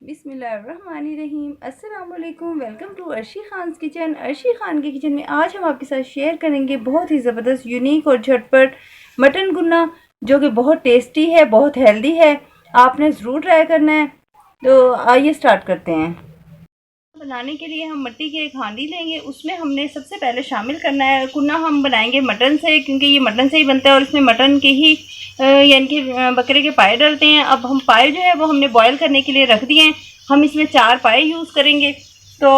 बिस्मिल्लाहिर्रहमानिर्रहीम। अस्सलाम वालेकुम। Welcome to Arshi Khan kitchen. Arshi Khan के किचन में आज हम आपके साथ शेयर करेंगे बहुत ही ज़बरदस्त, यूनिक और झटपट मटन गुन्ना, जो कि बहुत टेस्टी है, बहुत हेल्दी है। आपने ज़रूर ट्राई करना है। तो आइए स्टार्ट करते हैं। बनाने के लिए हम मिट्टी की एक हांडी लेंगे। उसमें हमने सबसे पहले शामिल करना है कुन्ना। हम बनाएंगे मटन से, क्योंकि ये मटन से ही बनता है और इसमें मटन के ही यानी कि बकरे के पाए डलते हैं। अब हम पाए जो है वो हमने बॉयल करने के लिए रख दिए हैं। हम इसमें 4 पाए यूज़ करेंगे। तो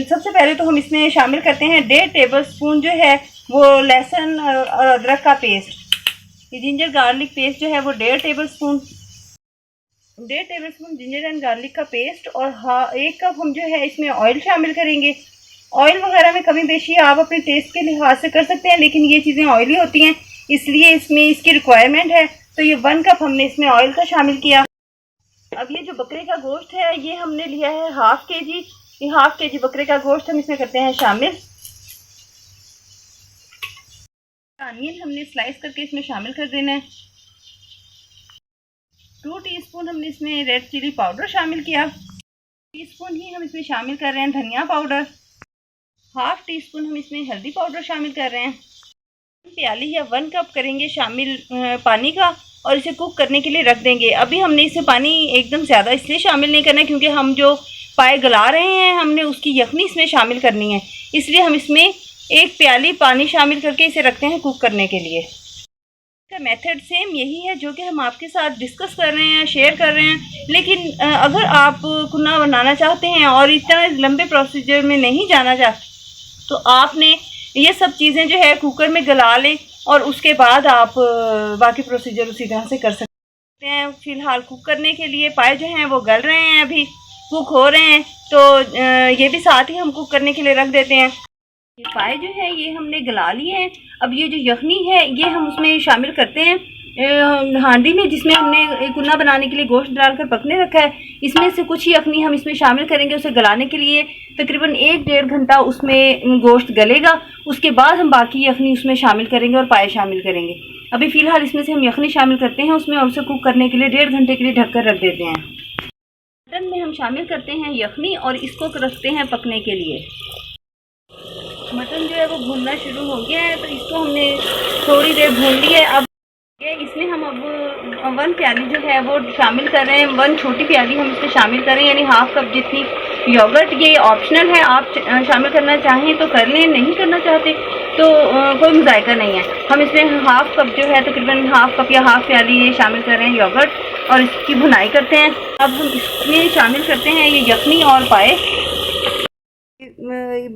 सबसे पहले तो हम इसमें शामिल करते हैं 1.5 टेबल स्पून जो है वो लहसुन और अदरक का पेस्ट। ये जिंजर गार्लिक पेस्ट जो है वो 1.5 table spoon ginger and garlic का पेस्ट। और 1 कप हम जो है इसमें ऑयल शामिल करेंगे। ऑयल वगैरह में कमी बेशी आप अपने टेस्ट के लिहाज से कर सकते हैं, लेकिन ये चीज़ें ऑयली होती हैं, इसलिए इसमें इसकी रिक्वायरमेंट है। तो ये 1 कप हमने इसमें ऑयल का शामिल किया। अब ये जो बकरे का गोश्त है ये हमने लिया है हाफ के जी। ये हाफ के जी बकरे का गोश्त हम इसमें करते हैं शामिल। अनियन हमने स्लाइस करके इसमें शामिल कर देना है। 2 टीस्पून हमने इसमें रेड चिली पाउडर शामिल किया। टीस्पून ही हम इसमें शामिल कर रहे हैं धनिया पाउडर। हाफ टी स्पून हम इसमें हल्दी पाउडर शामिल कर रहे हैं। प्याली या 1 कप करेंगे शामिल पानी का और इसे कुक करने के लिए रख देंगे। अभी हमने इसमें पानी एकदम ज़्यादा इसलिए शामिल नहीं करना है क्योंकि हम जो पाए गला रहे हैं हमने उसकी यखनी इसमें शामिल करनी है, इसलिए हम इसमें 1 प्याली पानी शामिल करके इसे रखते हैं कुक करने के लिए। इसका मेथड सेम यही है जो कि हम आपके साथ डिस्कस कर रहे हैं, शेयर कर रहे हैं। लेकिन अगर आप कुन्ना बनाना चाहते हैं और इतना लंबे प्रोसीजर में नहीं जाना चाहते तो आपने ये सब चीज़ें जो है कुकर में गला लें और उसके बाद आप बाकी प्रोसीजर उसी तरह से कर सकते हैं। फ़िलहाल कुक करने के लिए पाए जो हैं वो गल रहे हैं, अभी कुक हो रहे हैं, तो ये भी साथ ही हम कुक करने के लिए रख देते हैं। ये पाए जो है ये हमने गला लिए हैं। अब ये जो यखनी है ये हम उसमें शामिल करते हैं हांडी में, जिसमें हमने कुन्ना बनाने के लिए गोश्त डालकर पकने रखा है। इसमें से कुछ ही यखनी हम इसमें शामिल करेंगे उसे गलाने के लिए। तकरीबन 1-1.5 घंटा उसमें गोश्त गलेगा। उसके बाद हम बाकी यखनी उसमें शामिल करेंगे और पाए शामिल करेंगे। अभी फ़िलहाल इसमें से हम यखनी शामिल करते हैं उसमें और उसे कुक करने के लिए 1.5 घंटे के लिए ढककर रख देते हैं। मटन में हम शामिल करते हैं यखनी और इसको रखते हैं पकने के लिए। मटन जो है वो भूनना शुरू हो गया है, तो इसको हमने थोड़ी देर भून ली है। अब इसमें हम अब 1 प्याली जो है वो शामिल कर रहे हैं। 1 छोटी प्याली हम इसमें शामिल करें, यानी हाफ कप जितनी योगर्ट। ये ऑप्शनल है, आप शामिल करना चाहें तो कर लें, नहीं करना चाहते तो कोई मुज़ायका नहीं है। हम इसमें हाफ कप जो है तकरीबन हाफ कप या हाफ प्याली ये शामिल कर रहे हैं योगर्ट और इसकी भुनाई करते हैं। अब हम इसमें शामिल करते हैं ये यखनी और पाए।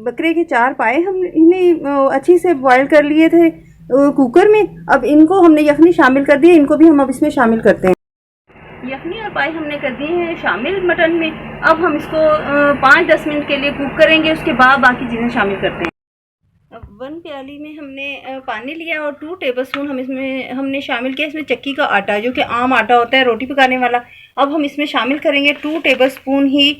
बकरे के 4 पाए हम इन्हें अच्छी से बॉयल कर लिए थे कुकर में। अब इनको हमने यखनी शामिल कर दी है, इनको भी हम अब इसमें शामिल करते हैं। यखनी और पाए हमने कर दिए हैं शामिल मटन में। अब हम इसको 5-10 मिनट के लिए कुक करेंगे, उसके बाद बाकी चीज़ें शामिल करते हैं। अब 1 प्याली में हमने पानी लिया और 2 टेबल स्पून हम इसमें हमने शामिल किया इसमें चक्की का आटा, जो कि आम आटा होता है रोटी पकाने वाला। अब हम इसमें शामिल करेंगे 2 टेबल स्पून ही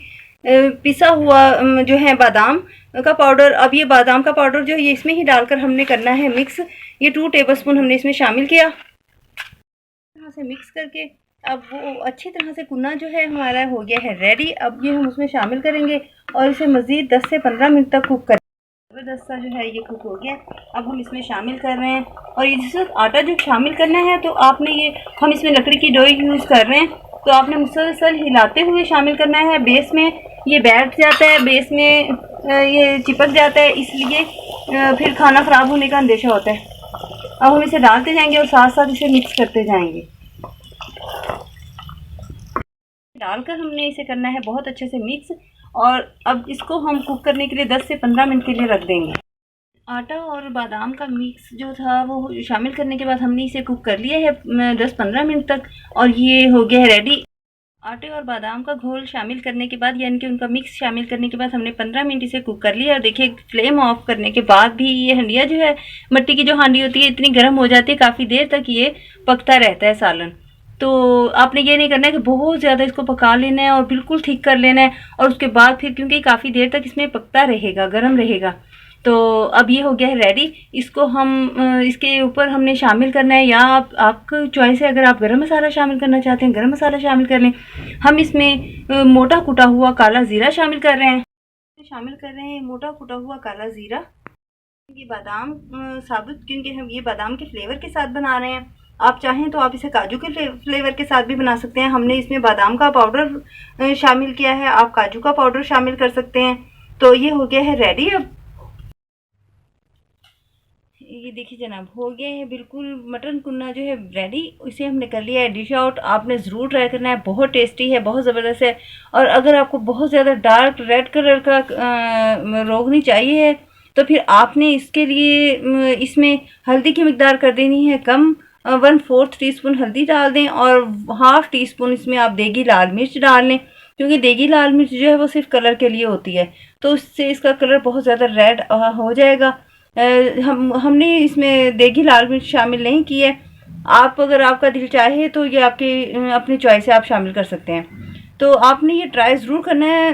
पिसा हुआ जो है बादाम का पाउडर। अब ये बादाम का पाउडर जो है ये इसमें ही डालकर हमने करना है मिक्स। ये 2 टेबल स्पून हमने इसमें शामिल किया। तरह से मिक्स करके अब वो अच्छी तरह से कुन्ना जो है हमारा हो गया है रेडी। अब ये हम उसमें शामिल करेंगे और इसे मज़ीद 10 से 15 मिनट तक कुक करेंगे। ज़बरदस्त जो है ये कुक हो गया। अब हम इसमें शामिल कर रहे हैं और ये जिस आटा जो शामिल करना है तो आपने ये हम इसमें लकड़ी की डोई यूज़ कर रहे हैं, तो आपने मुसलसल हिलाते हुए शामिल करना है। बेस में ये बैठ जाता है, बेस में ये चिपक जाता है, इसलिए फिर खाना ख़राब होने का अंदेशा होता है। अब हम इसे डालते जाएंगे और साथ साथ इसे मिक्स करते जाएंगे। डालकर हमने इसे करना है बहुत अच्छे से मिक्स। और अब इसको हम कुक करने के लिए 10 से 15 मिनट के लिए रख देंगे। आटा और बादाम का मिक्स जो था वो शामिल करने के बाद हमने इसे कुक कर लिया है 10-15 मिनट तक और ये हो गया है रेडी। आटे और बादाम का घोल शामिल करने के बाद यानी कि उनका मिक्स शामिल करने के बाद हमने 15 मिनट इसे कुक कर लिया। और देखिए फ्लेम ऑफ करने के बाद भी ये हंडिया जो है मिट्टी की जो हांडी होती है इतनी गर्म हो जाती है, काफ़ी देर तक ये पकता रहता है सालन। तो आपने ये नहीं करना है कि बहुत ज़्यादा इसको पका लेना है और बिल्कुल ठीक कर लेना है और उसके बाद फिर क्योंकि काफ़ी देर तक इसमें पकता रहेगा, गर्म रहेगा, तो अब ये हो गया है रेडी। इसको हम इसके ऊपर हमने शामिल करना है, या आपका चॉइस है, अगर आप गरम मसाला शामिल करना चाहते हैं गरम मसाला शामिल कर लें। हम इसमें मोटा कुटा हुआ काला ज़ीरा शामिल कर रहे हैं। मोटा कुटा हुआ काला ज़ीरा, ये बादाम साबुत, क्योंकि हम ये बादाम के फ्लेवर के साथ बना रहे हैं। आप चाहें तो आप इसे काजू के फ्लेवर के साथ भी बना सकते हैं। हमने इसमें बादाम का पाउडर शामिल किया है, आप काजू का पाउडर शामिल कर सकते हैं। तो ये हो गया है रेडी। अब ये देखिए जनाब, हो गया है बिल्कुल मटन कुन्ना जो है रेडी। इसे हमने कर लिया है डिश आउट। आपने ज़रूर ट्राई करना है, बहुत टेस्टी है, बहुत ज़बरदस्त है। और अगर आपको बहुत ज़्यादा डार्क रेड कलर का रोगनी चाहिए है तो फिर आपने इसके लिए इसमें हल्दी की मिकदार कर देनी है कम, 1/4 टीस्पून हल्दी डाल दें और 1/2 टीस्पून इसमें आप देगी लाल मिर्च डाल लें, क्योंकि देगी लाल मिर्च जो है वो सिर्फ कलर के लिए होती है, तो उससे इसका कलर बहुत ज़्यादा रेड हो जाएगा। हमने इसमें देगी लाल मिर्च शामिल नहीं की है। आप अगर आपका दिल चाहे तो ये आपके अपनी चॉइस से आप शामिल कर सकते हैं। तो आपने ये ट्राई ज़रूर करना है।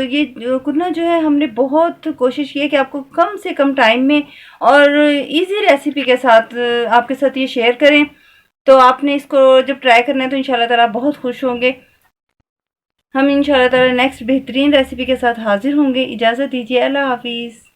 ये कुन्ना जो है हमने बहुत कोशिश की है कि आपको कम से कम टाइम में और इजी रेसिपी के साथ आपके साथ ये शेयर करें। तो आपने इसको जब ट्राई करना है तो इंशाल्लाह ताला बहुत खुश होंगे। हम इंशाल्लाह ताला नेक्स्ट बेहतरीन रेसिपी के साथ हाजिर होंगे। इजाज़त दीजिए, अल्लाह हाफिज़।